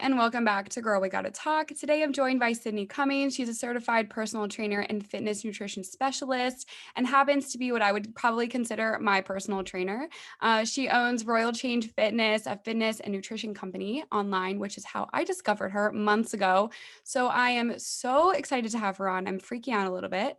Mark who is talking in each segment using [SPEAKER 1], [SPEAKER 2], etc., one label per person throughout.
[SPEAKER 1] and welcome back to Girl We Gotta Talk. Today I'm joined by Sydney Cummings. She's a certified personal trainer and fitness nutrition specialist and happens to be what I would probably consider my personal trainer. She owns Royal Change Fitness, a fitness and nutrition company online, which is how I discovered her months ago. So I am so excited to have her on. I'm freaking out a little bit.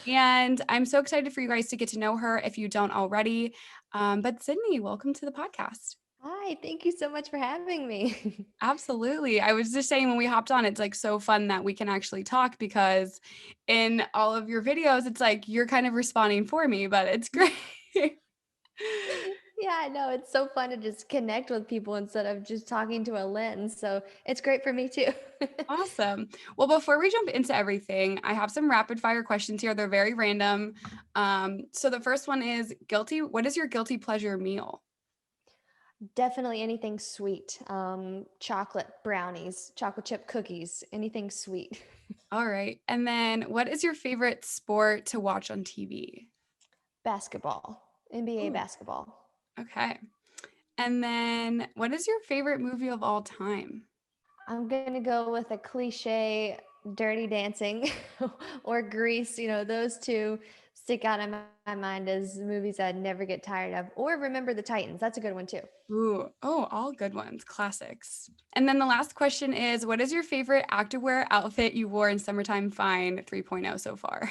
[SPEAKER 1] And I'm so excited for you guys to get to know her if you don't already. But Sydney, welcome to the podcast.
[SPEAKER 2] Hi, thank you so much for having me.
[SPEAKER 1] Absolutely. I was just saying when we hopped on, it's like so fun that we can actually talk because in all of your videos, it's like you're kind of responding for me, but it's great.
[SPEAKER 2] Yeah, I know. It's so fun to just connect with people instead of just talking to a lens. So it's great for me too.
[SPEAKER 1] Awesome. Well, before we jump into everything, I have some rapid fire questions here. They're very random. So the first one is guilty. What is your guilty pleasure meal?
[SPEAKER 2] Definitely anything sweet. Chocolate brownies, chocolate chip cookies, anything sweet.
[SPEAKER 1] All right. And then what is your favorite sport to watch on TV?
[SPEAKER 2] Basketball, NBA
[SPEAKER 1] Ooh,
[SPEAKER 2] basketball.
[SPEAKER 1] okay. And then what is your favorite movie of all time?
[SPEAKER 2] I'm going to go with a cliche Dirty Dancing or Grease. Those two stick out in my mind as movies I'd never get tired of. Or Remember the Titans. That's a good one too.
[SPEAKER 1] Ooh, oh, all good ones, classics. And then the last question is, what is your favorite activewear outfit you wore in Summertime Fine 3.0 so far?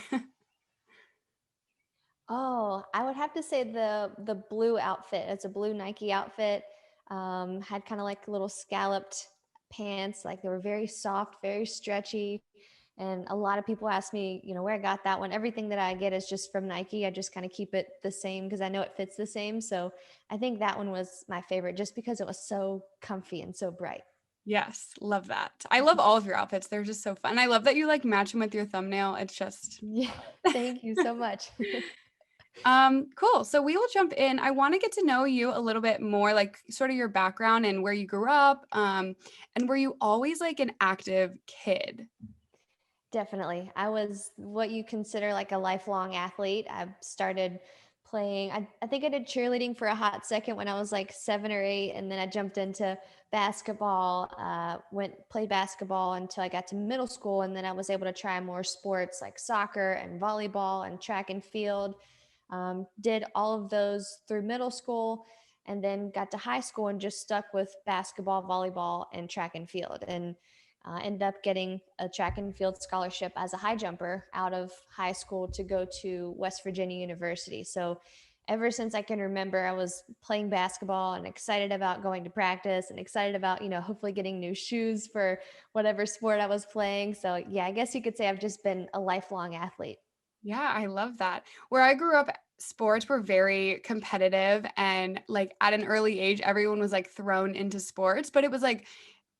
[SPEAKER 2] Oh, I would have to say the blue outfit. It's a blue Nike outfit. Had kind of like little scalloped pants, like they were very soft, very stretchy. And a lot of people ask me, where I got that one. Everything that I get is just from Nike. I just kind of keep it the same because I know it fits the same. So I think that one was my favorite just because it was so comfy and so bright.
[SPEAKER 1] Yes, love that. I love all of your outfits. They're just so fun. I love that you like match them with your thumbnail. It's just
[SPEAKER 2] Yeah, thank you so much.
[SPEAKER 1] cool. So we will jump in. I want to get to know you a little bit more, like sort of your background and where you grew up. And were you always like an active kid?
[SPEAKER 2] Definitely. I was what you consider like a lifelong athlete. I started playing, I think I did cheerleading for a hot second when I was like 7 or 8. And then I jumped into basketball, played basketball until I got to middle school. And then I was able to try more sports like soccer and volleyball and track and field. Did all of those through middle school and then got to high school and just stuck with basketball, volleyball, and track and field. And ended up getting a track and field scholarship as a high jumper out of high school to go to West Virginia University. So ever since I can remember, I was playing basketball and excited about going to practice and excited about, hopefully getting new shoes for whatever sport I was playing. So yeah, I guess you could say I've just been a lifelong athlete.
[SPEAKER 1] Yeah, I love that. Where I grew up, sports were very competitive and like at an early age, everyone was like thrown into sports, but it was like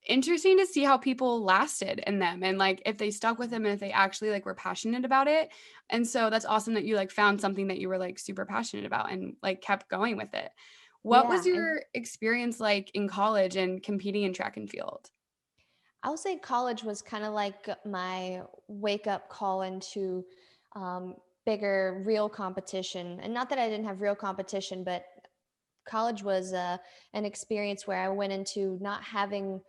[SPEAKER 1] interesting to see how people lasted in them and like if they stuck with them and if they actually like were passionate about it. And so that's awesome that you like found something that you were like super passionate about and like kept going with it. What was
[SPEAKER 2] Yeah. And
[SPEAKER 1] your experience like in college and competing in track and field?
[SPEAKER 2] I would say college was kind of like my wake up call into um, bigger real competition. And not that I didn't have real competition, but college was an experience where I went into not having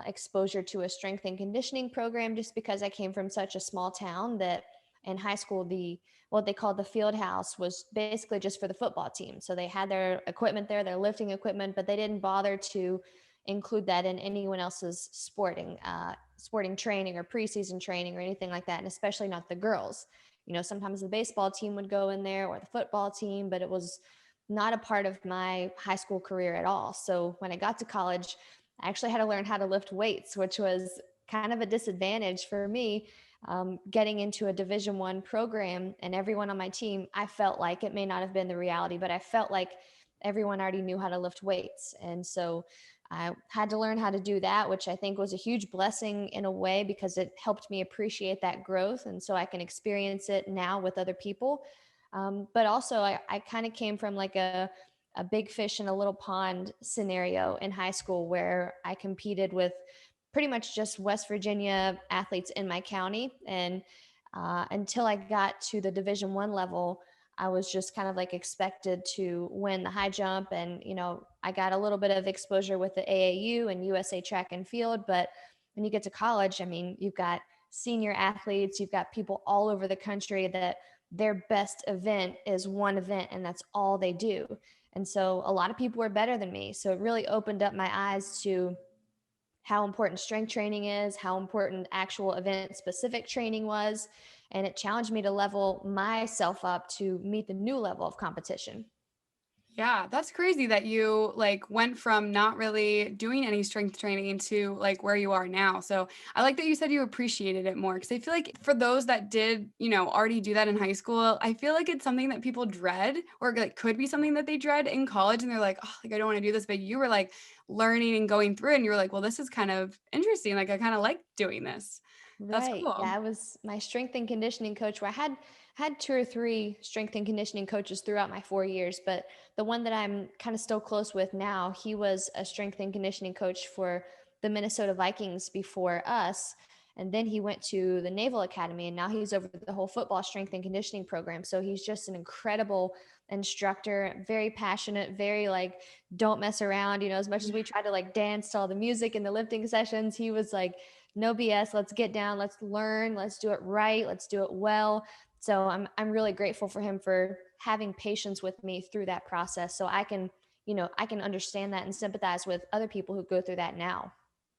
[SPEAKER 2] exposure to a strength and conditioning program just because I came from such a small town that in high school, the what they called the field house was basically just for the football team. So they had their equipment there, their lifting equipment, but they didn't bother to include that in anyone else's sporting training or preseason training or anything like that, and especially not the girls. Sometimes the baseball team would go in there or the football team, but it was not a part of my high school career at all. So when I got to college, I actually had to learn how to lift weights, which was kind of a disadvantage for me. Getting into a Division I program and everyone on my team, I felt like it may not have been the reality, but I felt like everyone already knew how to lift weights. And so I had to learn how to do that, which I think was a huge blessing in a way because it helped me appreciate that growth. And so I can experience it now with other people. But also, I kind of came from like a big fish in a little pond scenario in high school where I competed with pretty much just West Virginia athletes in my county. And until I got to the Division I level, I was just kind of like expected to win the high jump. And, I got a little bit of exposure with the AAU and USA track and field. But when you get to college, I mean, you've got senior athletes, you've got people all over the country that their best event is one event and that's all they do. And so a lot of people were better than me. So it really opened up my eyes to how important strength training is, how important actual event specific training was. And it challenged me to level myself up to meet the new level of competition.
[SPEAKER 1] Yeah, that's crazy that you like went from not really doing any strength training to like where you are now. So I like that you said you appreciated it more because I feel like for those that did, already do that in high school, I feel like it's something that people dread or like could be something that they dread in college and they're like, oh, like I don't want to do this. But you were like learning and going through it and you were like, well, this is kind of interesting. Like I kind of like doing this. That's
[SPEAKER 2] Right.
[SPEAKER 1] cool.
[SPEAKER 2] Yeah, I was my strength and conditioning coach where I had two or three strength and conditioning coaches throughout my 4 years, but the one that I'm kind of still close with now, he was a strength and conditioning coach for the Minnesota Vikings before us. And then he went to the Naval Academy and now he's over the whole football strength and conditioning program. So he's just an incredible instructor, very passionate, very like don't mess around, as much as we try to like dance to all the music in the lifting sessions, he was like no BS. Let's get down. Let's learn. Let's do it right. Let's do it well. So I'm really grateful for him for having patience with me through that process. So I can understand that and sympathize with other people who go through that now.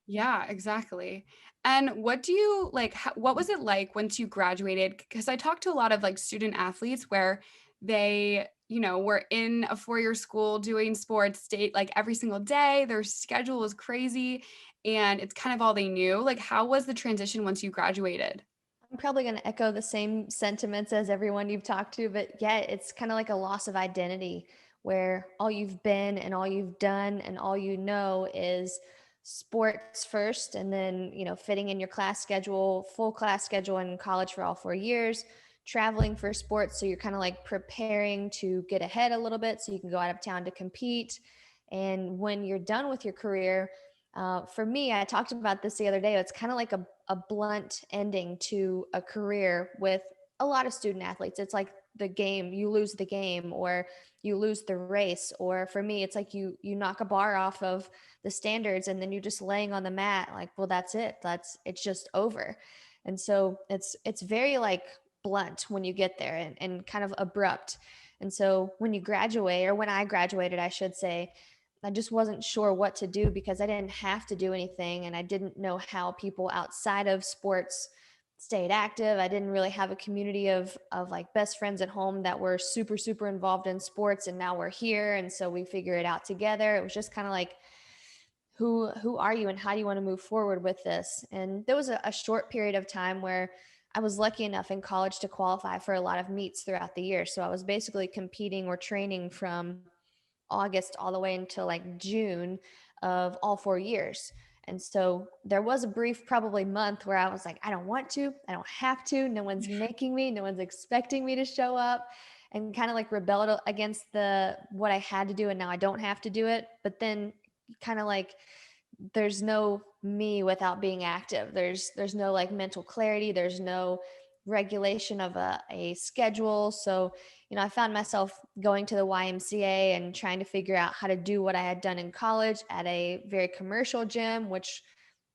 [SPEAKER 1] Yeah, exactly. And what do you like? What was it like once you graduated? Because I talked to a lot of like student athletes where they, were in a 4-year school doing sports state like every single day. Their schedule was crazy and it's kind of all they knew. Like, how was the transition once you graduated?
[SPEAKER 2] I'm probably going to echo the same sentiments as everyone you've talked to, but yeah, it's kind of like a loss of identity where all you've been and all you've done and all you know is sports first and then, fitting in your class schedule, full class schedule in college for all 4 years, traveling for sports. So you're kind of like preparing to get ahead a little bit so you can go out of town to compete. And when you're done with your career, for me, I talked about this the other day. It's kind of like a blunt ending to a career with a lot of student athletes. It's like the game, you lose the game or you lose the race. Or for me, it's like you knock a bar off of the standards and then you're just laying on the mat, like, well, that's it. It's just over. And so it's very like blunt when you get there and kind of abrupt. And so when you graduate, or when I graduated, I should say, I just wasn't sure what to do because I didn't have to do anything and I didn't know how people outside of sports stayed active. I didn't really have a community of like best friends at home that were super involved in sports and now we're here and so we figure it out together. It was just kind of like who are you and how do you want to move forward with this? And there was a short period of time where I was lucky enough in college to qualify for a lot of meets throughout the year. So I was basically competing or training from August all the way until like June of all 4 years. And so there was a brief, probably month where I was like, I don't want to, I don't have to, no one's making me, no one's expecting me to show up, and kind of like rebelled against the what I had to do and now I don't have to do it. But then kind of like there's no me without being active. There's no like mental clarity, there's no regulation of a schedule. So I found myself going to the YMCA and trying to figure out how to do what I had done in college at a very commercial gym, which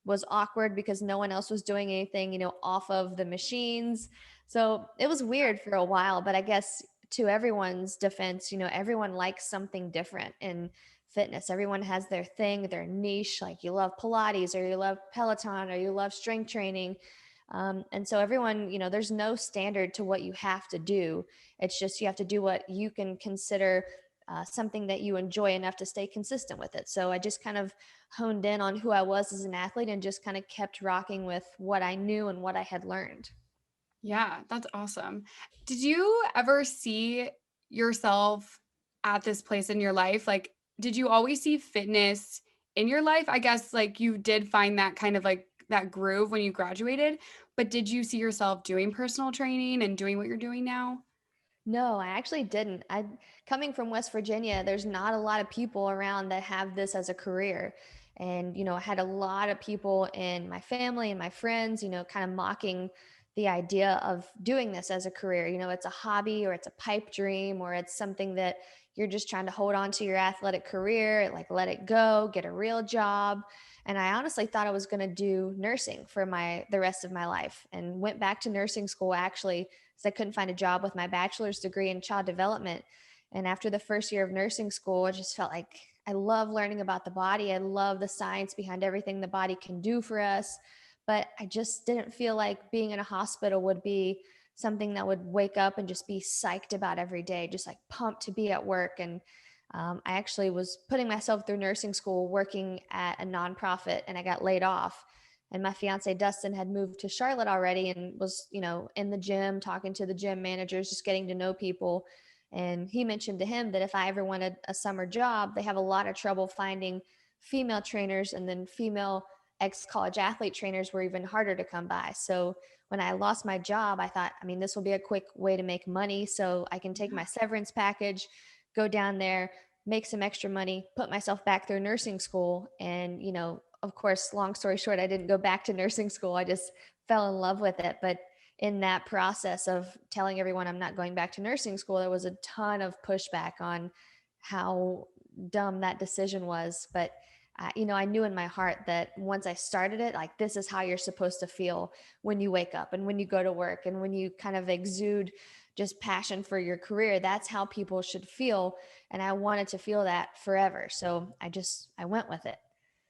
[SPEAKER 2] was awkward because no one else was doing anything, off of the machines. So it was weird for a while, but I guess to everyone's defense, everyone likes something different in fitness. Everyone has their thing, their niche. Like you love Pilates or you love Peloton or you love strength training. And so everyone, there's no standard to what you have to do. It's just you have to do what you can consider something that you enjoy enough to stay consistent with it. So I just kind of honed in on who I was as an athlete and just kind of kept rocking with what I knew and what I had learned.
[SPEAKER 1] Yeah, that's awesome. Did you ever see yourself at this place in your life? Like, did you always see fitness in your life? I guess like you did find that kind of like that groove when you graduated, but did you see yourself doing personal training and doing what you're doing now?
[SPEAKER 2] No, I actually didn't. I coming from West Virginia, there's not a lot of people around that have this as a career. And, I had a lot of people in my family and my friends, kind of mocking the idea of doing this as a career. You know, it's a hobby or it's a pipe dream or it's something that you're just trying to hold on to your athletic career, like let it go, get a real job. And I honestly thought I was going to do nursing for the rest of my life, and went back to nursing school actually because I couldn't find a job with my bachelor's degree in child development. And after the first year of nursing school, I just felt like I love learning about the body. I love the science behind everything the body can do for us. But I just didn't feel like being in a hospital would be something that would wake up and just be psyched about every day, just like pumped to be at work. And I actually was putting myself through nursing school working at a nonprofit, and I got laid off. And my fiance Dustin had moved to Charlotte already and was, in the gym, talking to the gym managers, just getting to know people. And he mentioned to him that if I ever wanted a summer job, they have a lot of trouble finding female trainers, and then female ex college athlete trainers were even harder to come by. So when I lost my job, I thought, I mean, this will be a quick way to make money. So I can take my severance package, go down there, make some extra money, put myself back through nursing school. And, of course, long story short, I didn't go back to nursing school. I just fell in love with it. But in that process of telling everyone I'm not going back to nursing school, there was a ton of pushback on how dumb that decision was. But I knew in my heart that once I started it, like this is how you're supposed to feel when you wake up and when you go to work and when you kind of exude just passion for your career. That's how people should feel. And I wanted to feel that forever. So I went with it.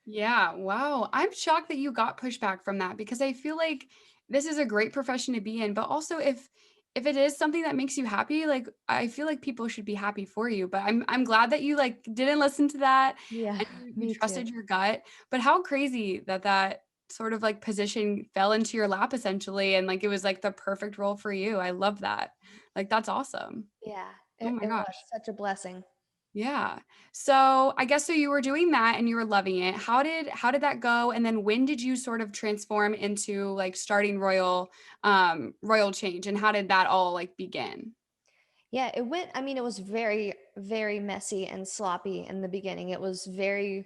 [SPEAKER 1] Yeah, wow. I'm shocked that you got pushback from that because I feel like this is a great profession to be in, but also if it is something that makes you happy, like I feel like people should be happy for you. But I'm glad that you like didn't listen to that
[SPEAKER 2] Yeah,
[SPEAKER 1] and you
[SPEAKER 2] me too.
[SPEAKER 1] trusted your gut. But how crazy that that sort of like position fell into your lap essentially and like it was like the perfect role for you. I love that. Like that's awesome.
[SPEAKER 2] Yeah,
[SPEAKER 1] Oh
[SPEAKER 2] it,
[SPEAKER 1] my
[SPEAKER 2] it was
[SPEAKER 1] gosh.
[SPEAKER 2] such a blessing.
[SPEAKER 1] Yeah. So, I guess so you were doing that and you were loving it. How did that go? And then when did you sort of transform into like starting Royal Change and how did that all like begin?
[SPEAKER 2] Yeah, I mean, it was very, very messy and sloppy in the beginning. It was very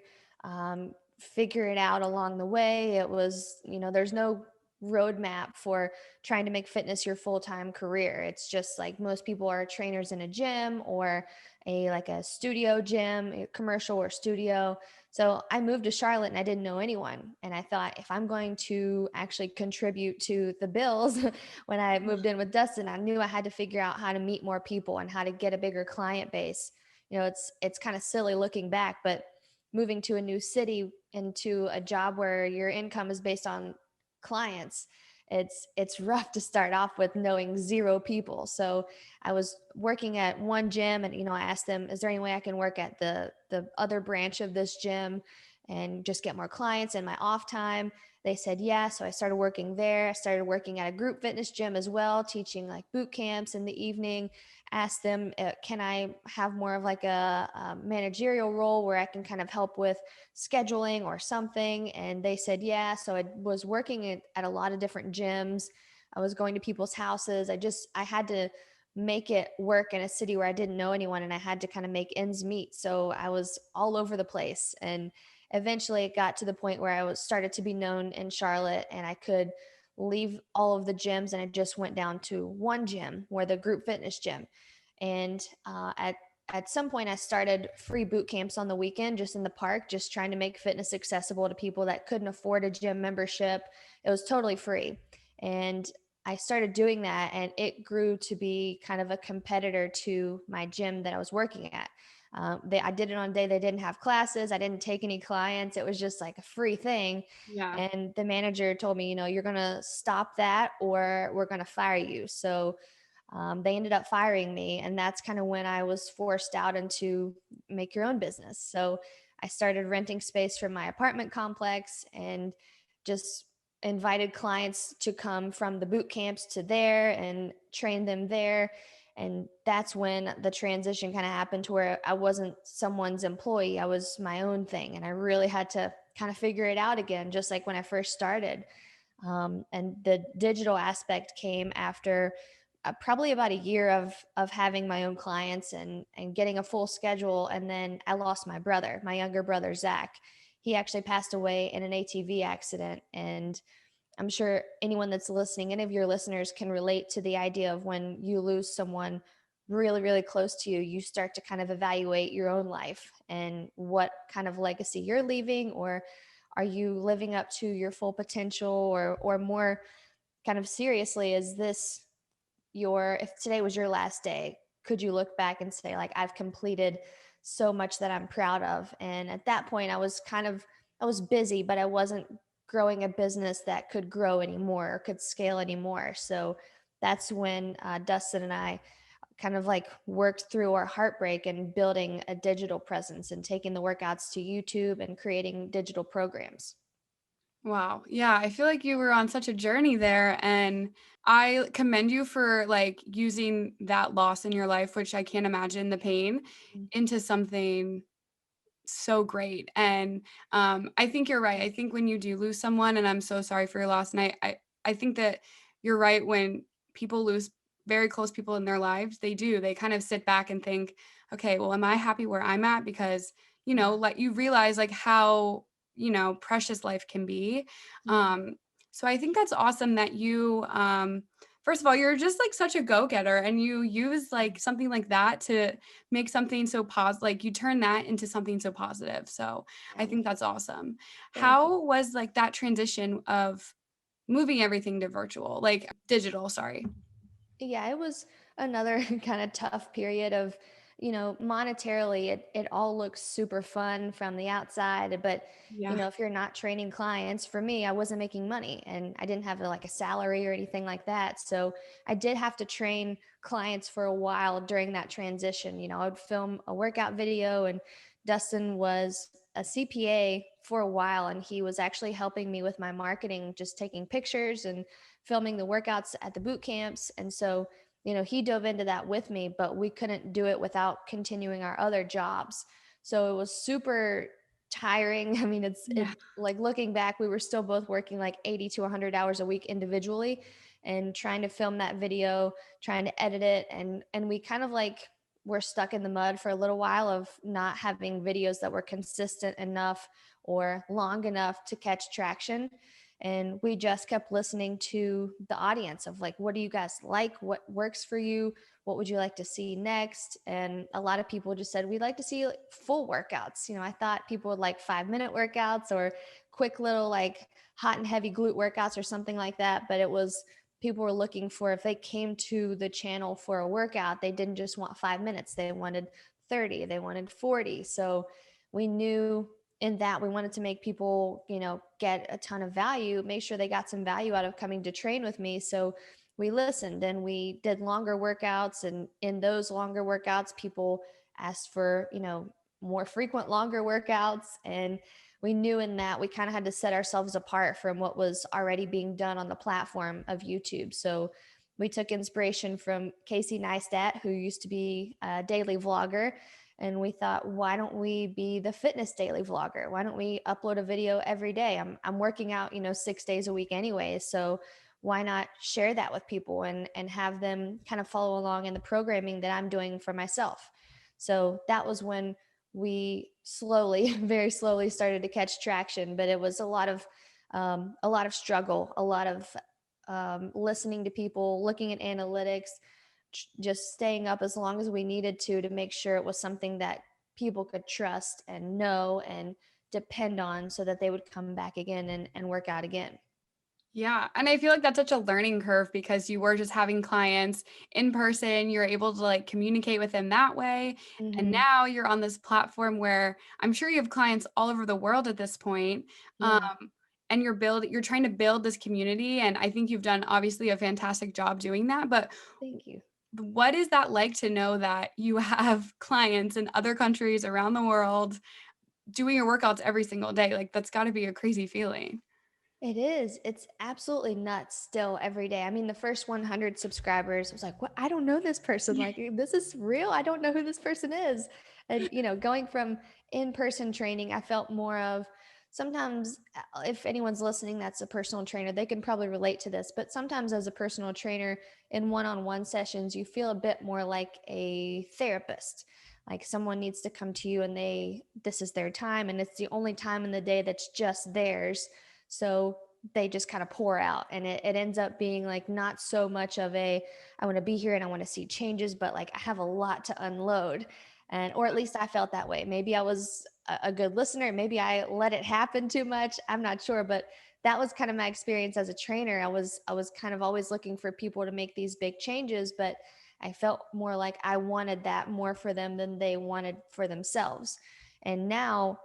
[SPEAKER 2] figure it out along the way. It was, there's no roadmap for trying to make fitness your full-time career. It's just like most people are trainers in a gym or a studio gym, a commercial or studio. So I moved to Charlotte and I didn't know anyone. And I thought if I'm going to actually contribute to the bills, when I moved in with Dustin, I knew I had to figure out how to meet more people and how to get a bigger client base. It's kind of silly looking back, but moving to a new city into a job where your income is based on clients, it's rough to start off with knowing zero people. So I was working at one gym, and I asked them, is there any way I can work at the other branch of this gym and just get more clients in my off time? They said yeah. So I started working there. I started working at a group fitness gym as well, teaching like boot camps in the evening. Asked them, can I have more of like a managerial role where I can kind of help with scheduling or something? And they said yeah. So I was working at a lot of different gyms. I was going to people's houses. I had to make it work in a city where I didn't know anyone, and I had to kind of make ends meet. So I was all over the place. And eventually it got to the point where started to be known in Charlotte, and I could leave all of the gyms and I just went down to one gym, where the group fitness gym. And at some point I started free boot camps on the weekend just in the park, just trying to make fitness accessible to people that couldn't afford a gym membership. It was totally free. And I started doing that, and it grew to be kind of a competitor to my gym that I was working at. I did it on a day they didn't have classes. I didn't take any clients. It was just like a free thing.
[SPEAKER 1] Yeah.
[SPEAKER 2] And the manager told me, you're going to stop that or we're going to fire you. So they ended up firing me. And that's kind of when I was forced out into make your own business. So I started renting space from my apartment complex and just invited clients to come from the boot camps to there and train them there. And that's when the transition kind of happened to where I wasn't someone's employee. I was my own thing. And I really had to kind of figure it out again, just like when I first started. And the digital aspect came after probably about a year of having my own clients and getting a full schedule. And then I lost my brother, my younger brother, Zach. He actually passed away in an ATV accident. And I'm sure anyone that's listening, any of your listeners can relate to the idea of when you lose someone really, really close to you, you start to kind of evaluate your own life and what kind of legacy you're leaving, or are you living up to your full potential, or more kind of seriously, is this your, if today was your last day, could you look back and say like, I've completed so much that I'm proud of? And at that point I was kind of, I was busy, but I wasn't growing a business that could grow anymore or could scale anymore. So that's when Dustin and I kind of like worked through our heartbreak and building a digital presence and taking the workouts to YouTube and creating digital programs.
[SPEAKER 1] Wow. Yeah, I feel like you were on such a journey there, and I commend you for like using that loss in your life, which I can't imagine the pain,
[SPEAKER 2] Mm.
[SPEAKER 1] into something so great. And I think you're right. I think when you do lose someone, and I'm so sorry for your loss, and I think that you're right. When people lose very close people in their lives, they do. They kind of sit back and think, okay, well, am I happy where I'm at? Because,
[SPEAKER 2] Yeah.
[SPEAKER 1] like you realize like how, precious life can be.
[SPEAKER 2] Yeah.
[SPEAKER 1] Um, so I think that's awesome that you first of all, you're just like such a go-getter, and you use like something like that to make something so positive, like you turn that into something so positive. So I
[SPEAKER 2] Yeah.
[SPEAKER 1] think that's awesome.
[SPEAKER 2] Thank you.
[SPEAKER 1] How was like that transition of moving everything to virtual, like digital, sorry.
[SPEAKER 2] Yeah, it was another kind of tough period of, monetarily, it all looks super fun from the outside, but
[SPEAKER 1] Yeah.
[SPEAKER 2] if you're not training clients, for me, I wasn't making money and I didn't have like a salary or anything like that. So I did have to train clients for a while during that transition. I would film a workout video, and Dustin was a CPA for a while, and he was actually helping me with my marketing, just taking pictures and filming the workouts at the boot camps. And so, he dove into that with me, but we couldn't do it without continuing our other jobs. So it was super tiring. I mean,
[SPEAKER 1] Yeah.
[SPEAKER 2] like looking back, we were still both working like 80 to 100 hours a week individually and trying to film that video, trying to edit it. And we kind of like were stuck in the mud for a little while of not having videos that were consistent enough or long enough to catch traction. And we just kept listening to the audience of like, what do you guys like, what works for you, what would you like to see next? And a lot of people just said we'd like to see like full workouts. I thought people would like 5-minute workouts or quick little like hot and heavy glute workouts or something like that, but it was, people were looking for, if they came to the channel for a workout, they didn't just want 5 minutes, they wanted 30, they wanted 40. So we knew in that we wanted to make people, get a ton of value, make sure they got some value out of coming to train with me. So we listened and we did longer workouts. And in those longer workouts, people asked for, more frequent, longer workouts. And we knew in that we kind of had to set ourselves apart from what was already being done on the platform of YouTube. So we took inspiration from Casey Neistat, who used to be a daily vlogger, and we thought, why don't we be the fitness daily vlogger? Why don't we upload a video every day? I'm working out, 6 days a week anyway. So why not share that with people and have them kind of follow along in the programming that I'm doing for myself? So that was when we slowly, very slowly started to catch traction, but it was a lot of struggle, a lot of listening to people, looking at analytics, just staying up as long as we needed to make sure it was something that people could trust and know and depend on so that they would come back again and work out again.
[SPEAKER 1] Yeah, and I feel like that's such a learning curve because you were just having clients in person, you're able to like communicate with them that way, and
[SPEAKER 2] Hmm.
[SPEAKER 1] now you're on this platform where I'm sure you have clients all over the world at this point. Um,
[SPEAKER 2] Yeah.
[SPEAKER 1] and you're trying to build this community, and I think you've done obviously a fantastic job doing that, but
[SPEAKER 2] Thank you.
[SPEAKER 1] what is that like to know that you have clients in other countries around the world doing your workouts every single day? Like that's got to be a crazy feeling.
[SPEAKER 2] It is. It's absolutely nuts still every day. I mean, the first 100 subscribers, I was like, what? I don't know this person. Like, this is real. I don't know who this person is. And, going from in person training, I felt more of sometimes, if anyone's listening that's a personal trainer, they can probably relate to this. But sometimes, as a personal trainer in one on one sessions, you feel a bit more like a therapist. Like someone needs to come to you and this is their time and it's the only time in the day that's just theirs. So they just kind of pour out, and it ends up being like not so much of a I want to be here and I want to see changes, but like I have a lot to unload. And or at least I felt that way. Maybe I was a good listener, maybe I let it happen too much, I'm not sure, but that was kind of my experience as a trainer. I was kind of always looking for people to make these big changes, but I felt more like I wanted that more for them than they wanted for themselves. And now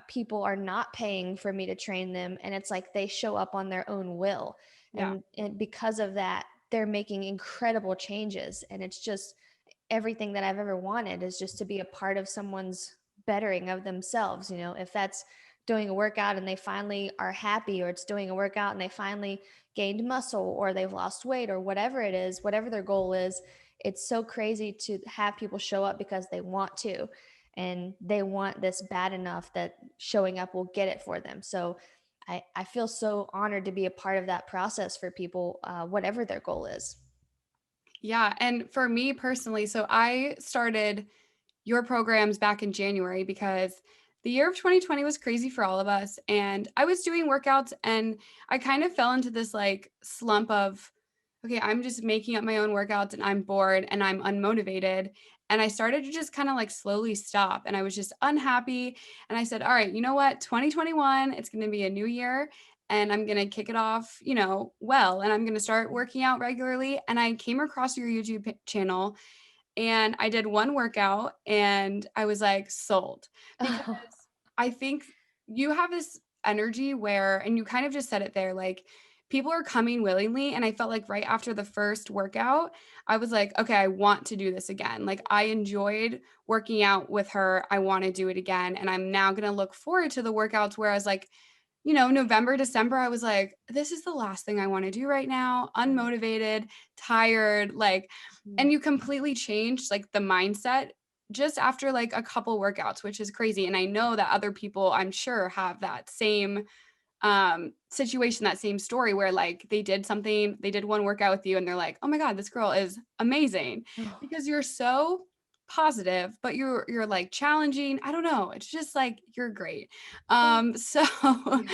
[SPEAKER 2] people are not paying for me to train them, and it's like they show up on their own will.
[SPEAKER 1] Yeah.
[SPEAKER 2] And because of that, they're making incredible changes, and it's just everything that I've ever wanted is just to be a part of someone's bettering of themselves. You know, if that's doing a workout and they finally are happy, or it's doing a workout and they finally gained muscle, or they've lost weight, or whatever it is, whatever their goal is, it's so crazy to have people show up because they want to. And they want this bad enough that showing up will get it for them. So I feel so honored to be a part of that process for people, whatever their goal is.
[SPEAKER 1] Yeah, and for me personally, so I started your programs back in January because the year of 2020 was crazy for all of us. And I was doing workouts and I kind of fell into this like slump of, okay, I'm just making up my own workouts and I'm bored and I'm unmotivated. And I started to just kind of like slowly stop and I was just unhappy. And I said, all right, you know what? 2021, it's going to be a new year and I'm going to kick it off, well, and I'm going to start working out regularly. And I came across your YouTube channel and I did one workout and I was like sold because
[SPEAKER 2] Oh,
[SPEAKER 1] I think you have this energy where, and you kind of just said it there, like people are coming willingly. And I felt like right after the first workout, I was like, okay, I want to do this again. Like I enjoyed working out with her. I want to do it again. And I'm now going to look forward to the workouts. Whereas, like, November, December, I was like, this is the last thing I want to do right now. Unmotivated, tired, like,
[SPEAKER 2] mhm.
[SPEAKER 1] and you completely changed like the mindset just after like a couple workouts, which is crazy. And I know that other people, I'm sure, have that same situation, that same story where like they did one workout with you and they're like, oh my God, this girl is amazing
[SPEAKER 2] Oh,
[SPEAKER 1] because you're so positive, but you're like challenging. I don't know. It's just like you're great.
[SPEAKER 2] thank
[SPEAKER 1] So
[SPEAKER 2] you.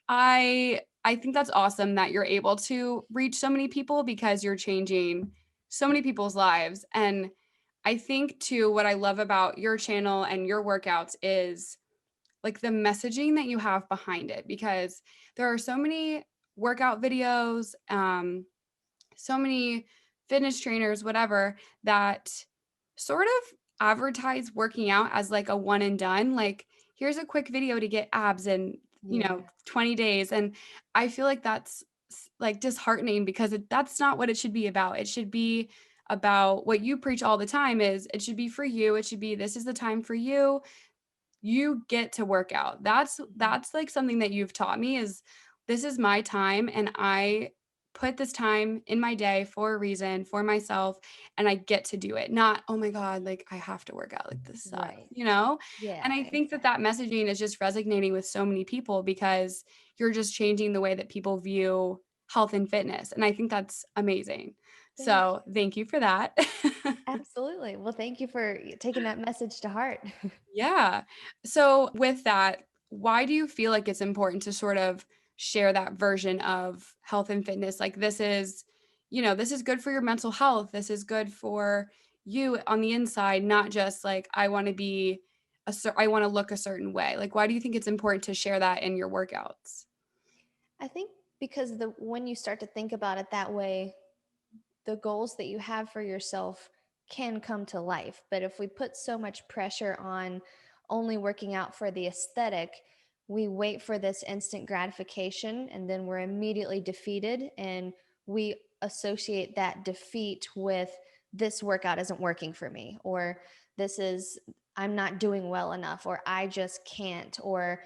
[SPEAKER 1] I think that's awesome that you're able to reach so many people because you're changing so many people's lives. And I think too, what I love about your channel and your workouts is like the messaging that you have behind it because there are so many workout videos, so many fitness trainers, whatever, that sort of advertise working out as like a one and done. Like, here's a quick video to get abs in,
[SPEAKER 2] Yeah.
[SPEAKER 1] 20 days. And I feel like that's like disheartening because that's not what it should be about. It should be about what you preach all the time is it should be for you. It should be this is the time for you, you get to work out.
[SPEAKER 2] Mhm.
[SPEAKER 1] That's like something that you've taught me is this is my time and I put this time in my day for a reason for myself and I get to do it. Not, oh my God, like I have to work out. Like this sucks,
[SPEAKER 2] Right.
[SPEAKER 1] you know? And
[SPEAKER 2] Yeah,
[SPEAKER 1] I think that that
[SPEAKER 2] exactly.
[SPEAKER 1] messaging is just resonating with so many people because you're just changing the way that people view health and fitness. And I think that's amazing.
[SPEAKER 2] Thank
[SPEAKER 1] So
[SPEAKER 2] you.
[SPEAKER 1] thank you for that.
[SPEAKER 2] Absolutely. Well, thank you for taking that message to heart.
[SPEAKER 1] Yeah. So with that, why do you feel like it's important to sort of share that version of health and fitness? Like this is good for your mental health. This is good for you on the inside, not just like I want to be I want to look a certain way. Like why do you think it's important to share that in your workouts?
[SPEAKER 2] I think because the when you start to think about it that way, the goals that you have for yourself can come to life. But if we put so much pressure on only working out for the aesthetic, we wait for this instant gratification and then we're immediately defeated. And we associate that defeat with this workout isn't working for me, or this is, I'm not doing well enough, or I just can't, or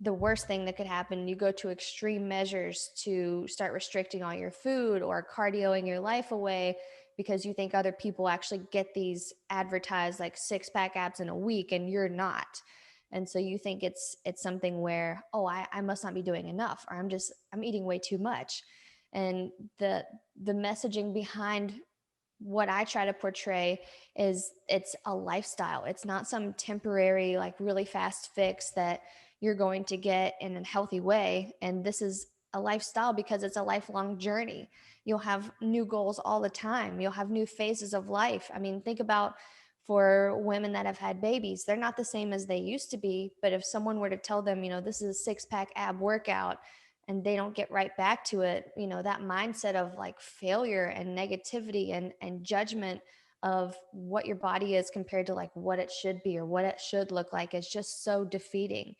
[SPEAKER 2] the worst thing that could happen, you go to extreme measures to start restricting all your food or cardioing your life away because you think other people actually get these advertised like six pack abs in a week and you're not. And so you think it's something where, oh, I must not be doing enough, or I'm eating way too much. And the messaging behind what I try to portray is it's a lifestyle. It's not some temporary, like really fast fix that you're going to get in a healthy way. And this is a lifestyle because it's a lifelong journey. You'll have new goals all the time. You'll have new phases of life. I mean, think about for women that have had babies, they're not the same as they used to be. But if someone were to tell them, this is a six pack ab workout and they don't get right back to it, that mindset of like failure and negativity and judgment of what your body is compared to like what it should be or what it should look like is just so defeating.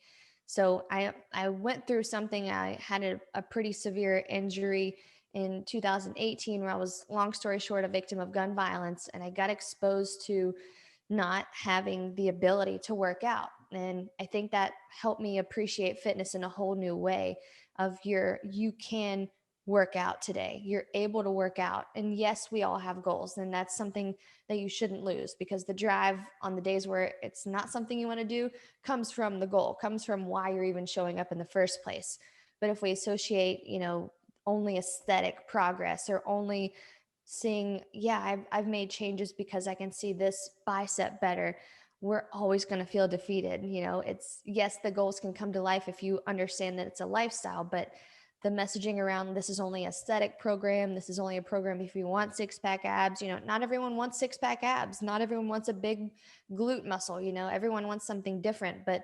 [SPEAKER 2] So I went through something. I had a pretty severe injury in 2018 where I was, long story short, a victim of gun violence, and I got exposed to not having the ability to work out. And I think that helped me appreciate fitness in a whole new way of you can work out today. You're able to work out. And yes, we all have goals, and that's something that you shouldn't lose, because the drive on the days where it's not something you want to do comes from the goal, comes from why you're even showing up in the first place. But if we associate, only aesthetic progress or only seeing, yeah, I've made changes because I can see this bicep better, we're always going to feel defeated. It's, yes, the goals can come to life if you understand that it's a lifestyle, but the messaging around this is only aesthetic program, this is only a program if you want six pack abs, not everyone wants six pack abs, not everyone wants a big glute muscle, everyone wants something different. But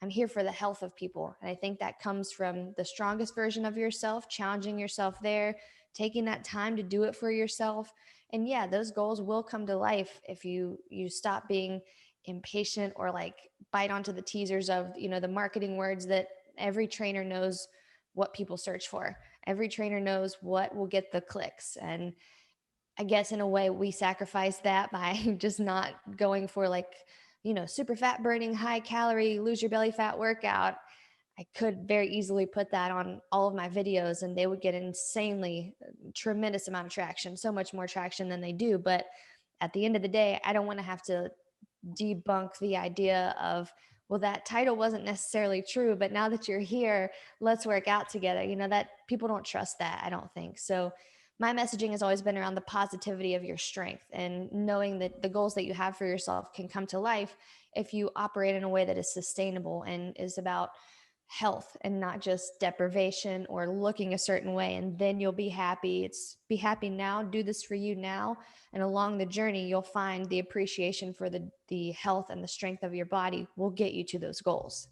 [SPEAKER 2] I'm here for the health of people, and I think that comes from the strongest version of yourself, challenging yourself there, taking that time to do it for yourself. And yeah, those goals will come to life if you stop being impatient or like bite onto the teasers of, the marketing words that every trainer knows what people search for. Every trainer knows what will get the clicks. And I guess in a way we sacrifice that by just not going for like, super fat burning, high calorie, lose your belly fat workout. I could very easily put that on all of my videos and they would get insanely tremendous amount of traction, so much more traction than they do. But at the end of the day, I don't want to have to debunk the idea of, well, that title wasn't necessarily true, but now that you're here, let's work out together. That people don't trust that, I don't think. So my messaging has always been around the positivity of your strength and knowing that the goals that you have for yourself can come to life if you operate in a way that is sustainable and is about health and not just deprivation or looking a certain way, and then you'll be happy. It's be happy now, do this for you now, and along the journey you'll find the appreciation for the health and the strength of your body will get you to those goals.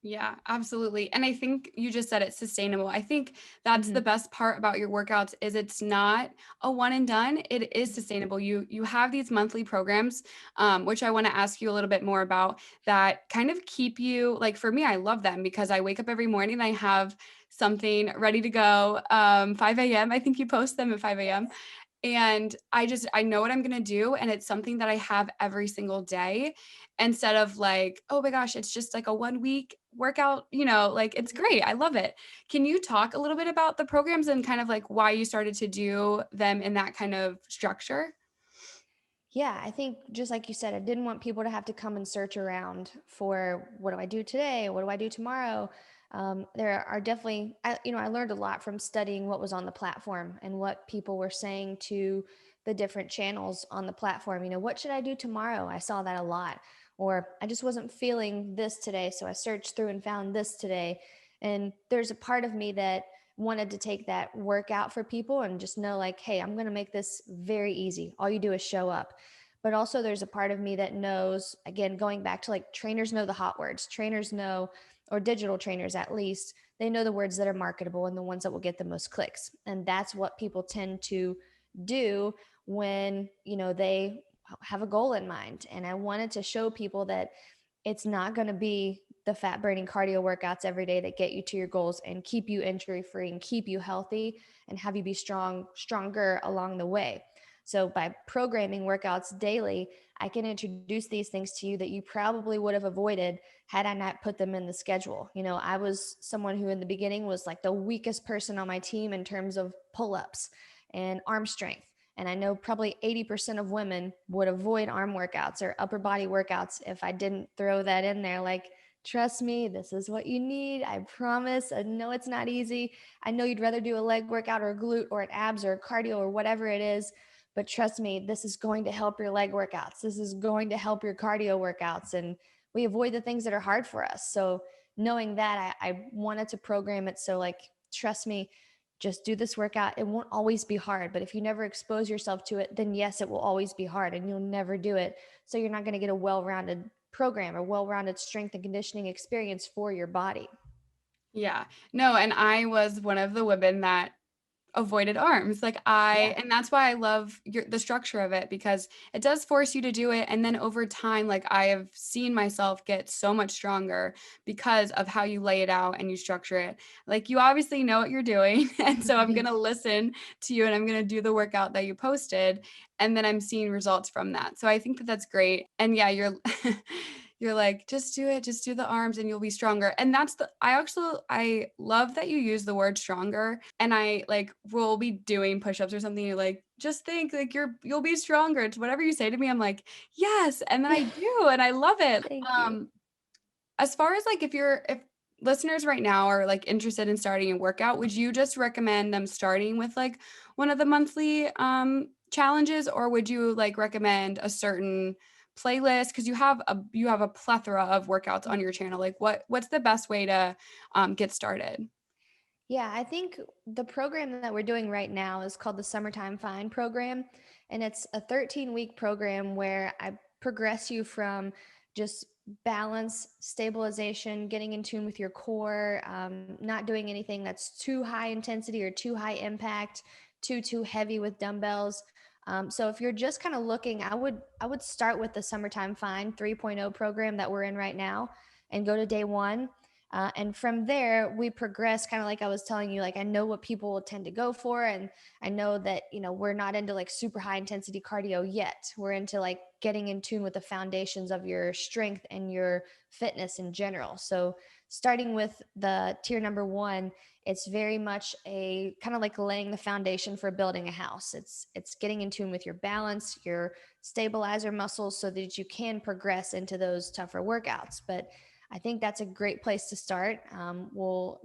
[SPEAKER 1] Yeah, absolutely. And I think you just said it's sustainable. I think that's the
[SPEAKER 2] Mm-hmm.
[SPEAKER 1] best part about your workouts is it's not a one and done. It is sustainable. You have these monthly programs, which I want to ask you a little bit more about that kind of keep you like for me, I love them because I wake up every morning and I have something ready to go. 5 a.m. I think you post them at 5 a.m. And I know what I'm going to do. And it's something that I have every single day instead of like, oh my gosh, it's just like a 1 week workout, like it's great. I love it. Can you talk a little bit about the programs and kind of like why you started to do them in that kind of structure?
[SPEAKER 2] Yeah, I think just like you said, I didn't want people to have to come and search around for what do I do today? What do I do tomorrow? There are definitely, I learned a lot from studying what was on the platform and what people were saying to the different channels on the platform. What should I do tomorrow? I saw that a lot. Or I just wasn't feeling this today, so I searched through and found this today. And there's a part of me that wanted to take that workout for people and just know like, hey, I'm going to make this very easy. All you do is show up. But also there's a part of me that knows, again, going back to like trainers know the hot words, trainers know, or digital trainers at least, they know the words that are marketable and the ones that will get the most clicks. And that's what people tend to do when, they have a goal in mind. And I wanted to show people that it's not going to be the fat burning cardio workouts every day that get you to your goals and keep you injury free and keep you healthy and have you be stronger along the way. So by programming workouts daily, I can introduce these things to you that you probably would have avoided had I not put them in the schedule. I was someone who in the beginning was like the weakest person on my team in terms of pull-ups and arm strength. And I know probably 80% of women would avoid arm workouts or upper body workouts if I didn't throw that in there. Like, trust me, this is what you need. I promise. I know it's not easy. I know you'd rather do a leg workout or a glute or an abs or a cardio or whatever it is. But trust me, this is going to help your leg workouts. This is going to help your cardio workouts. And we avoid the things that are hard for us. So knowing that, I wanted to program it so like trust me, just do this workout. It won't always be hard, but if you never expose yourself to it, then yes, it will always be hard and you'll never do it. So you're not going to get a well-rounded program or well-rounded strength and conditioning experience for your body.
[SPEAKER 1] Yeah. No, and I was one of the women that avoided arms. Like
[SPEAKER 2] Yeah.
[SPEAKER 1] and that's why I love the structure of it, because it does force you to do it. And then over time, like I have seen myself get so much stronger because of how you lay it out and you structure it. Like you obviously know what you're doing. And so I'm going to listen to you and I'm going to do the workout that you posted. And then I'm seeing results from that. So I think that that's great. And yeah, you're like, just do it, just do the arms and you'll be stronger. And I love that you use the word stronger. And I like will be doing push-ups or something. You're like, just think like you'll be stronger. It's whatever you say to me, I'm like, yes. And then I do, and I love it.
[SPEAKER 2] Thank you.
[SPEAKER 1] As far as like if listeners right now are like interested in starting a workout, would you just recommend them starting with like one of the monthly challenges, or would you like recommend a certain playlist, because you have a plethora of workouts on your channel? Like what's the best way to get started?
[SPEAKER 2] Yeah, I think the program that we're doing right now is called the Summertime Fine program. And it's a 13-week program where I progress you from just balance, stabilization, getting in tune with your core, not doing anything that's too high intensity or too high impact, too heavy with dumbbells. So if you're just kind of looking, I would start with the Summertime Fine 3.0 program that we're in right now and go to day one. And from there, we progress kind of like I was telling you, like I know what people tend to go for. And I know that, we're not into like super high intensity cardio yet. We're into like getting in tune with the foundations of your strength and your fitness in general. So starting with the tier number one, it's very much a kind of like laying the foundation for building a house. It's getting in tune with your balance, your stabilizer muscles so that you can progress into those tougher workouts. But I think that's a great place to start.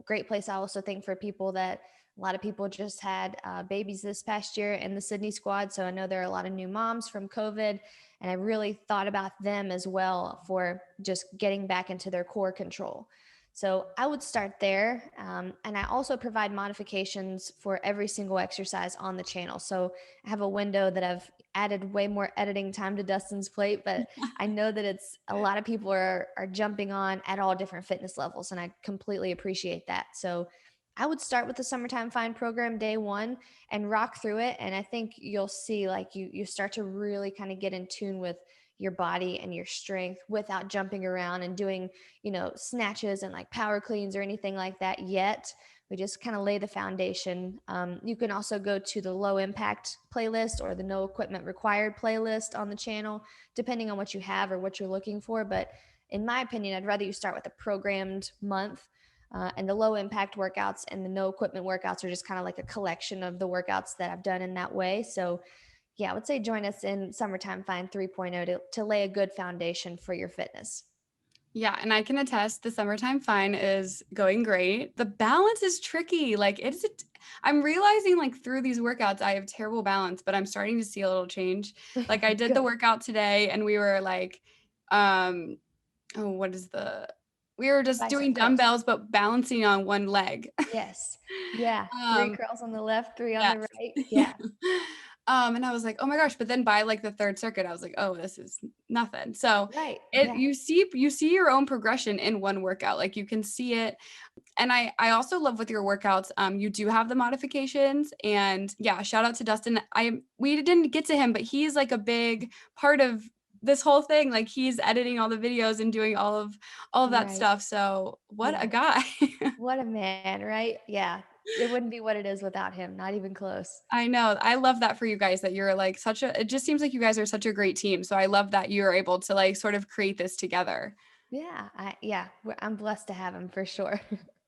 [SPEAKER 2] Great place I also think for people that a lot of people just had babies this past year in the Sydney squad. So I know there are a lot of new moms from COVID, and I really thought about them as well for just getting back into their core control. So I would start there. And I also provide modifications for every single exercise on the channel. So I have a window that I've added way more editing time to Dustin's plate, but I know that it's a lot of people are jumping on at all different fitness levels, and I completely appreciate that. So I would start with the Summertime Fine program day one and rock through it. And I think you'll see like you start to really kind of get in tune with your body and your strength without jumping around and doing, snatches and like power cleans or anything like that yet. We just kind of lay the foundation. You can also go to the low impact playlist or the no equipment required playlist on the channel, depending on what you have or what you're looking for. But in my opinion, I'd rather you start with a programmed month. And the low impact workouts and the no equipment workouts are just kind of like a collection of the workouts that I've done in that way. So, yeah, I would say join us in Summertime Fine 3.0 to lay a good foundation for your fitness.
[SPEAKER 1] Yeah, and I can attest the summertime fine is going great. The balance is tricky. Like I'm realizing like through these workouts I have terrible balance, but I'm starting to see a little change. Like I did the
[SPEAKER 2] Good.
[SPEAKER 1] workout today and we were like um oh we were just
[SPEAKER 2] Bicep
[SPEAKER 1] doing
[SPEAKER 2] curls.
[SPEAKER 1] dumbbells but balancing on one leg.
[SPEAKER 2] Yes. Yeah. Three
[SPEAKER 1] um
[SPEAKER 2] curls on the left, three on the
[SPEAKER 1] Yes.
[SPEAKER 2] right.
[SPEAKER 1] Yeah.
[SPEAKER 2] Yeah.
[SPEAKER 1] And I was like, "Oh my gosh," but then by like the 3rd circuit, I was like, "Oh, this is nothing." So,
[SPEAKER 2] Right.
[SPEAKER 1] it
[SPEAKER 2] Yeah.
[SPEAKER 1] you see your own progression in one workout, like, you can see it, and I also love with your workouts, you do have the modifications, and yeah, shout out to Dustin. We didn't get to him, but he's, like, a big part of this whole thing, like, he's editing all the videos and doing all of that
[SPEAKER 2] Right.
[SPEAKER 1] stuff, so what a
[SPEAKER 2] Yeah.
[SPEAKER 1] guy.
[SPEAKER 2] What a man, right? Yeah. It wouldn't be what it is without him. Not even close.
[SPEAKER 1] I know. I love that for you guys that you're like it just seems like you guys are such a great team. So I love that you're able to like sort of create this together.
[SPEAKER 2] I'm blessed to have him for sure.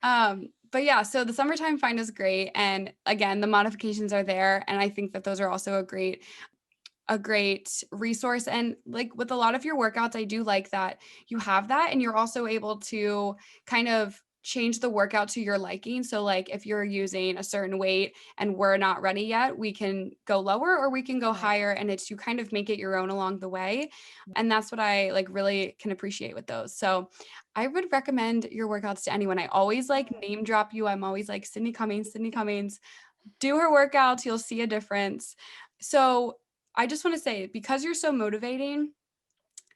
[SPEAKER 1] But yeah, so the summertime find is great. And again, the modifications are there. And I think that those are also a great resource. And like with a lot of your workouts, I do like that you have that and you're also able to kind of change the workout to your liking. So like if you're using a certain weight and we're not ready yet, we can go lower or we can go
[SPEAKER 2] Right.
[SPEAKER 1] higher, and it's you kind of make it your own along the way. And that's what I like really can appreciate with those. So I would recommend your workouts to anyone. I always like name drop you. I'm always like Sydney Cummings, Sydney Cummings. Do her workouts, you'll see a difference. So I just want to say, because you're so motivating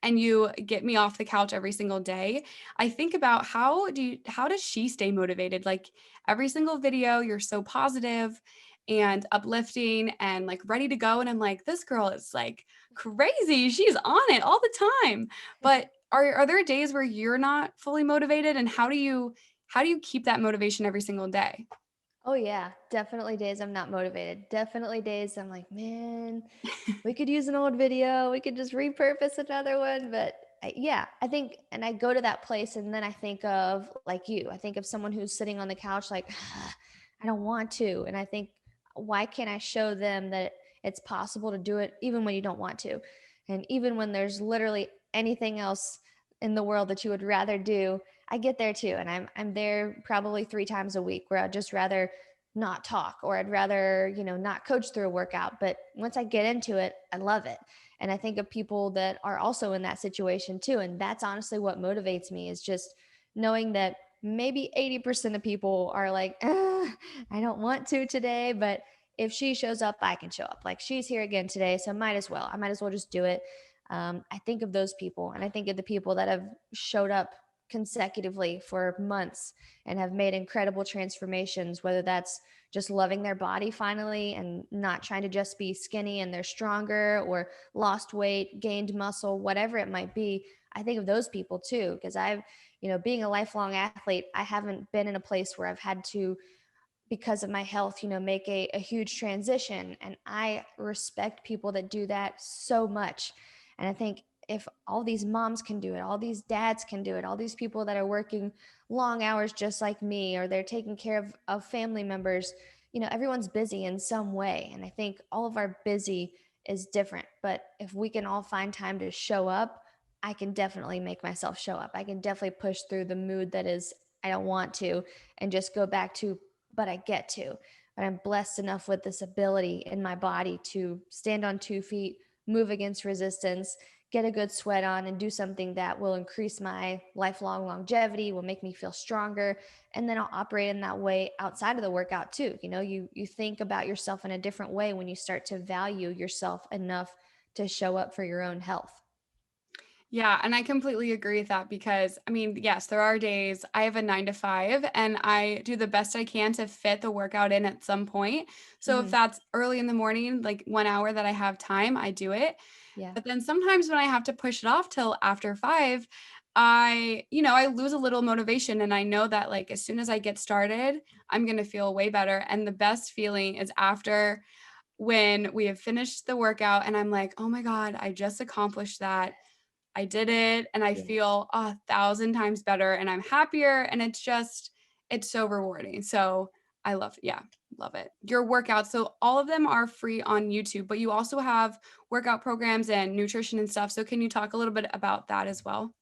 [SPEAKER 1] and you get me off the couch every single day, I think about how does she stay motivated? Like every single video, you're so positive and uplifting and like ready to go. And I'm like, this girl is like crazy. She's on it all the time. But are there days where you're not fully motivated? And how do you keep that motivation every single day?
[SPEAKER 2] Oh yeah, definitely days I'm not motivated. Definitely days I'm like, man, we could use an old video. We could just repurpose another one. But yeah, I think, and I go to that place and then I think of like you. I think of someone who's sitting on the couch, like, I don't want to. And I think, why can't I show them that it's possible to do it even when you don't want to? And even when there's literally anything else in the world that you would rather do, I get there too. And I'm there probably 3 times a week where I'd just rather not talk, or I'd rather, not coach through a workout. But once I get into it, I love it. And I think of people that are also in that situation too. And that's honestly what motivates me, is just knowing that maybe 80% of people are like, I don't want to today, but if she shows up, I can show up. Like, she's here again today, so might as well. I might as well just do it. I think of those people, and I think of the people that have showed up consecutively for months and have made incredible transformations, whether that's just loving their body finally and not trying to just be skinny and they're stronger, or lost weight, gained muscle, whatever it might be. I think of those people too, because being a lifelong athlete, I haven't been in a place where I've had to, because of my health, make a huge transition. And I respect people that do that so much. And I think if all these moms can do it, all these dads can do it, all these people that are working long hours just like me, or they're taking care of family members, everyone's busy in some way. And I think all of our busy is different. But if we can all find time to show up, I can definitely make myself show up. I can definitely push through the mood that is, I don't want to, and just go back to, but I get to. But I'm blessed enough with this ability in my body to stand on 2 feet, move against resistance, get a good sweat on, and do something that will increase my lifelong longevity, will make me feel stronger. And then I'll operate in that way outside of the workout too. You think about yourself in a different way when you start to value yourself enough to show up for your own health.
[SPEAKER 1] Yeah, and I completely agree with that because I mean, yes, there are days I have a 9 to 5 and I do the best I can to fit the workout in at some point. So if
[SPEAKER 2] Hmm.
[SPEAKER 1] that's early in the morning, like 1 hour that I have time, I do it.
[SPEAKER 2] Yeah.
[SPEAKER 1] But then sometimes when I have to push it off till after 5, I lose a little motivation and I know that like as soon as I get started, I'm going to feel way better. And the best feeling is after when we have finished the workout and I'm like, "Oh my God, I just accomplished that. I did it and I
[SPEAKER 2] Yeah.
[SPEAKER 1] feel 1,000 times better and I'm happier and it's so rewarding." So yeah, love it. Your workouts, so all of them are free on YouTube, but you also have workout programs and nutrition and stuff. So can you talk a little bit about that as well?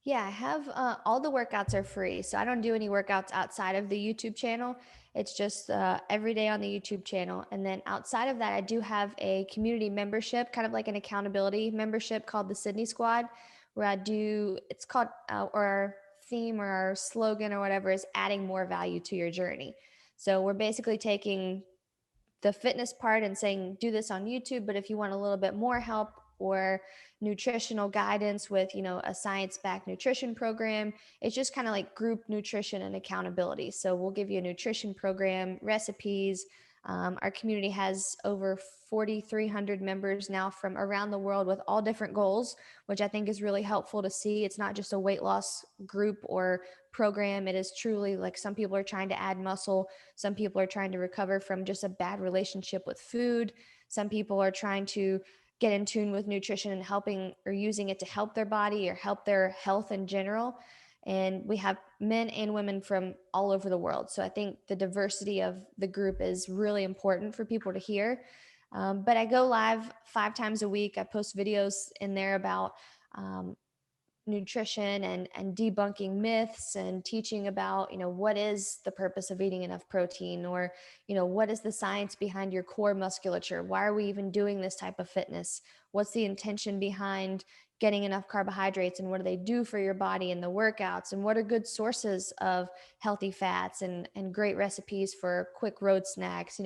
[SPEAKER 2] Yeah, I have all the workouts are free. So I don't do any workouts outside of the YouTube channel. It's just every day on the YouTube channel. And then outside of that, I do have a community membership, kind of like an accountability membership called the Sydney Squad, where it's called, or our theme or our slogan or whatever is adding more value to your journey. So we're basically taking the fitness part and saying do this on YouTube, but if you want a little bit more help or nutritional guidance with, a science-backed nutrition program, it's just kind of like group nutrition and accountability. So we'll give you a nutrition program, recipes. Our community has over 4,300 members now from around the world with all different goals, which I think is really helpful to see. It's not just a weight loss group or program. It is truly like, some people are trying to add muscle, some people are trying to recover from just a bad relationship with food. Some people are trying to get in tune with nutrition and helping or using it to help their body or help their health in general. And we have men and women from all over the world. So I think the diversity of the group is really important for people to hear. But I go live 5 times a week. I post videos in there about um, nutrition and debunking myths and teaching about, what is the purpose of eating enough protein, or, what is the science behind your core musculature? Why are we even doing this type of fitness? What's the intention behind getting enough carbohydrates, and what do they do for your body in the workouts, and what are good sources of healthy fats and great recipes for quick road snacks?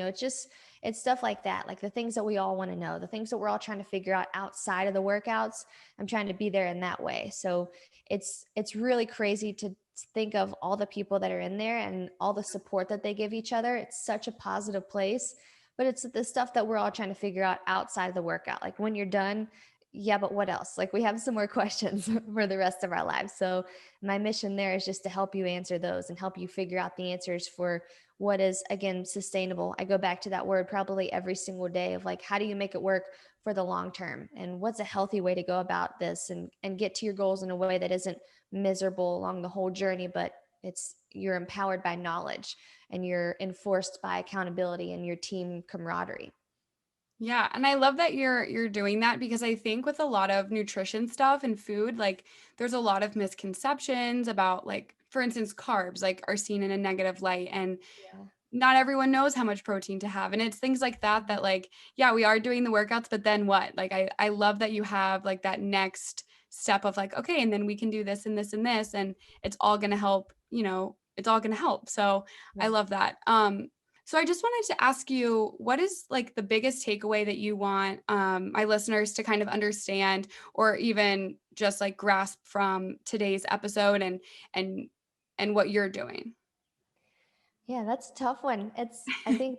[SPEAKER 2] It's stuff like that, like the things that we all want to know, the things that we're all trying to figure out outside of the workouts. I'm trying to be there in that way. So it's really crazy to think of all the people that are in there and all the support that they give each other. It's such a positive place, but it's the stuff that we're all trying to figure out outside of the workout. Like when you're done, yeah, but what else? Like we have some more questions for the rest of our lives. So my mission there is just to help you answer those and help you figure out the answers for what is, again, sustainable. I go back to that word probably every single day of like, how do you make it work for the long term, and what's a healthy way to go about this, and get to your goals in a way that isn't miserable along the whole journey, but you're empowered by knowledge, and you're enforced by accountability and your team camaraderie.
[SPEAKER 1] Yeah, and I love that you're doing that, because I think with a lot of nutrition stuff and food, like there's a lot of misconceptions about, like, for instance, carbs like are seen in a negative light, and
[SPEAKER 2] Yeah.
[SPEAKER 1] not everyone knows how much protein to have. And it's things like that that, like, yeah, we are doing the workouts, but then what? Like I love that you have like that next step of like, okay, and then we can do this and this and this, and it's all going to help, it's all going to help. So I
[SPEAKER 2] Yeah.
[SPEAKER 1] love that. So I just wanted to ask you, what is like the biggest takeaway that you want my listeners to kind of understand, or even just like grasp from today's episode, and and what you're doing?
[SPEAKER 2] Yeah, that's a tough one. I think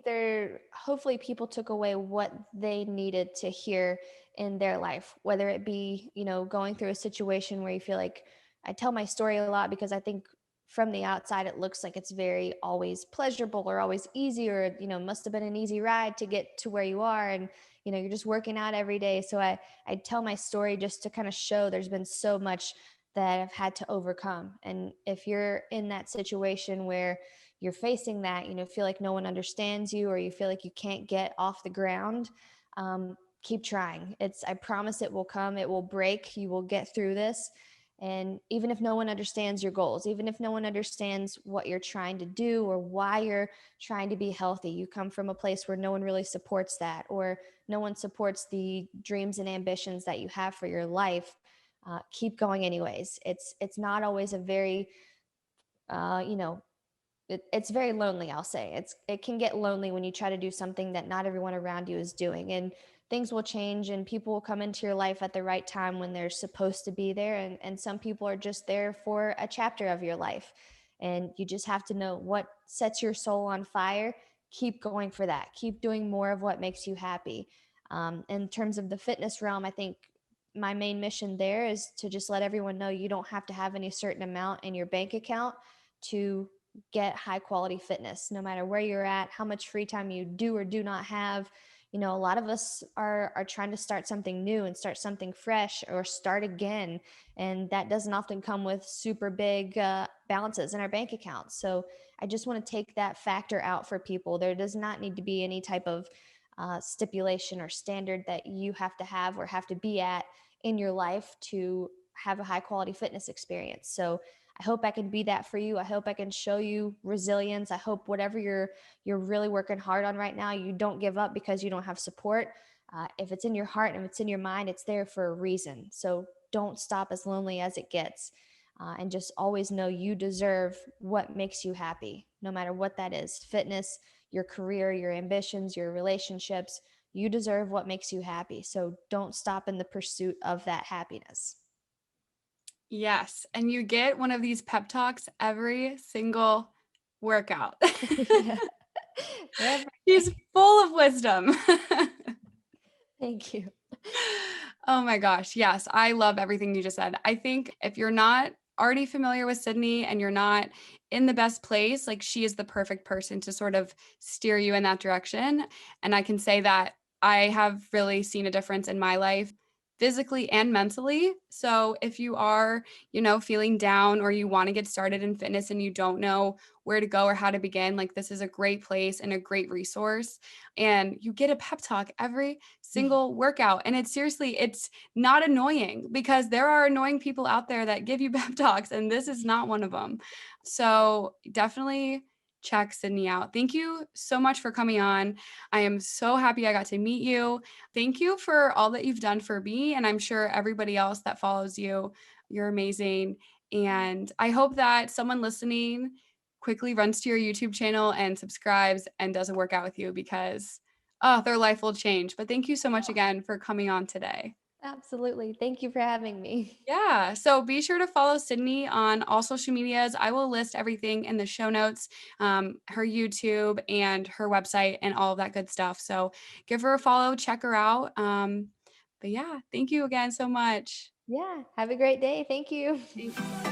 [SPEAKER 2] hopefully people took away what they needed to hear in their life, whether it be, going through a situation where you feel like, I tell my story a lot because I think from the outside it looks like it's very always pleasurable or always easy, or, must have been an easy ride to get to where you are. And, you're just working out every day. So I tell my story just to kind of show there's been so much that I've had to overcome. And if you're in that situation where you're facing that, feel like no one understands you, or you feel like you can't get off the ground, keep trying. I promise it will come, it will break, you will get through this. And even if no one understands your goals, even if no one understands what you're trying to do or why you're trying to be healthy, you come from a place where no one really supports that, or no one supports the dreams and ambitions that you have for your life. Keep going anyways. It's not always a very uh, you know it's very lonely, I'll say. It can get lonely when you try to do something that not everyone around you is doing. And things will change, and people will come into your life at the right time when they're supposed to be there. And some people are just there for a chapter of your life. And you just have to know what sets your soul on fire. Keep going for that. Keep doing more of what makes you happy. In terms of the fitness realm, I think my main mission there is to just let everyone know you don't have to have any certain amount in your bank account to get high quality fitness, no matter where you're at, how much free time you do or do not have. A lot of us are trying to start something new and start something fresh or start again, and that doesn't often come with super big balances in our bank accounts. So I just want to take that factor out for people. There does not need to be any type of stipulation or standard that you have or have to be at in your life to have a high quality fitness experience. So I hope I can be that for you. I hope I can show you resilience. I hope whatever you're really working hard on right now, you don't give up because you don't have support. If it's in your heart and if it's in your mind, it's there for a reason. So don't stop as lonely as it gets. And just always know you deserve what makes you happy, no matter what that is: fitness, your career, your ambitions, your relationships. You deserve what makes you happy. So don't stop in the pursuit of that happiness.
[SPEAKER 1] Yes, and you get one of these pep talks every single workout.
[SPEAKER 2] Yeah. Every
[SPEAKER 1] He's full of wisdom.
[SPEAKER 2] Thank you.
[SPEAKER 1] Oh my gosh, yes, I love everything you just said. I think if you're not already familiar with Sydney and you're not in the best place, like she is the perfect person to sort of steer you in that direction. And I can say that I have really seen a difference in my life. physically and mentally. So if you are, feeling down or you want to get started in fitness and you don't know where to go or how to begin, like this is a great place and a great resource. And you get a pep talk every single workout. And it's not annoying because there are annoying people out there that give you pep talks, and this is not one of them. So definitely check Sydney out. Thank you so much for coming on. I am so happy I got to meet you. Thank you for all that you've done for me. And I'm sure everybody else that follows you. You're amazing. And I hope that someone listening quickly runs to your YouTube channel and subscribes and does a workout with you because their life will change. But thank you so much again for coming on today.
[SPEAKER 2] Absolutely. Thank you for having me.
[SPEAKER 1] Yeah. So be sure to follow Sydney on all social medias. I will list everything in the show notes, her YouTube and her website and all of that good stuff. So give her a follow, check her out. But yeah, thank you again so much.
[SPEAKER 2] Yeah. Have a great day. Thank you.
[SPEAKER 1] Thanks.